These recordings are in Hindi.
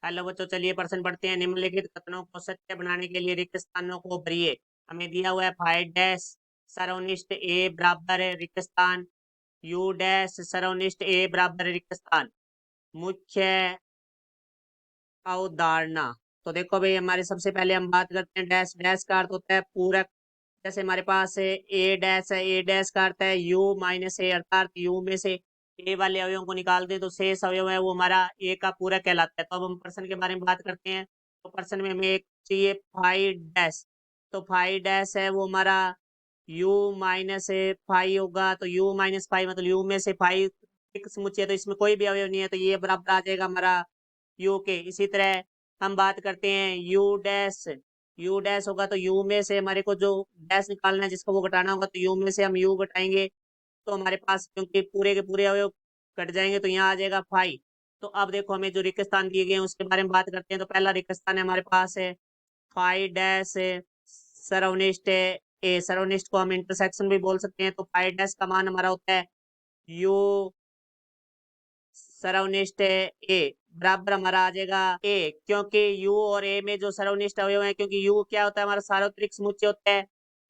हेलो बच्चों, चलिए प्रश्न पढ़ते हैं। निम्नलिखित कथनों को सत्य बनाने के लिए रिक्त स्थानों को भरिए। हमें दिया हुआ है फाइव डैश सर्वनिष्ठ ए बराबर है रिक्त स्थान, यू डैश सर्वनिष्ठ ए बराबर है रिक्त स्थान। मुख्य अवधारणा। तो देखो भाई, हमारे सबसे पहले हम बात करते हैं डैश। डैश का अर्थ होता है पूरक। जैसे हमारे पास ए डैश है, ए डैश का अर्थ है यू माइनस ए, अर्थात यू में से ए वाले अवयवों को निकाल दें तो शेष अवयव है वो हमारा ए का पूरक कहलाता है। तो अब हम पर्सन के बारे में बात करते हैं। तो पर्सन में हमें एक चाहिए फाइव डैश। तो फाइव डैश है वो हमारा यू माइनस ए फाइव होगा। तो यू माइनस फाइव मतलब यू में से फाइव समुच्चय, तो इसमें कोई भी अवयव नहीं है, तो ये बराबर आ जाएगा हमारा यू के। इसी तरह हम बात करते हैं यू डैश। यू डैश होगा तो यू में से हमारे को जो डैश निकालना है जिसको वो घटाना होगा, तो यू में से हम यू घटाएंगे तो हमारे पास क्योंकि पूरे के पूरे अवयव कट जाएंगे तो यहाँ आ जाएगा फाइव। तो अब देखो, हमें जो रिक्त स्थान दिए गए हैं उसके बारे में बात करते हैं। तो पहला रिक्त स्थान है हमारे पास है फाइव डैश सर्वनिष्ठ ए। सर्वनिष्ठ को हम इंटरसेक्शन भी बोल सकते हैं। तो फाइव डैश का मान हमारा होता है यू सर्वनिष्ठ ए बराबर हमारा आ जाएगा ए, क्योंकि यू और ए में जो सर्वनिष्ठ अवयव है, क्योंकि यू क्या होता है हमारा सार्वत्रिक समुच्चय होता है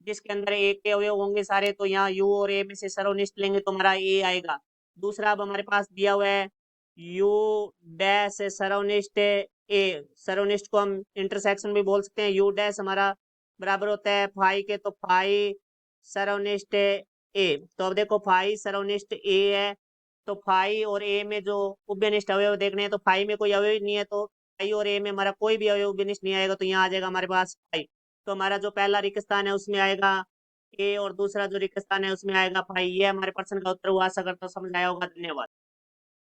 जिसके अंदर ए के अवयव होंगे सारे, तो यहाँ यू और ए में से सर्वनिष्ठ लेंगे तो हमारा ए आएगा। दूसरा अब हमारे पास दिया हुआ है यू डैश सर्वनिष्ठ ए। सर्वनिष्ठ को हम इंटरसेक्शन भी बोल सकते हैं। यू डैश हमारा बराबर होता है फाइव के, तो फाइव सर्वनिष्ठ ए। तो अब देखो फाइव सर्वनिष्ठ ए है, तो फाइव और ए में जो उभयनिष्ठ अवयव देखने हैं तो फाइव में कोई अवयव नहीं है, तो फाइव और ए में हमारा कोई भी अवयव उभयनिष्ठ नहीं आएगा, तो यहाँ आ जाएगा हमारे पास फाइव। तो हमारा जो पहला रिक्त स्थान है उसमें आएगा ए और दूसरा जो रिक्त स्थान है उसमें आएगा फाइव। ये हमारे प्रश्न का उत्तर हुआ। आशा करता हूँ समझ आया होगा। धन्यवाद।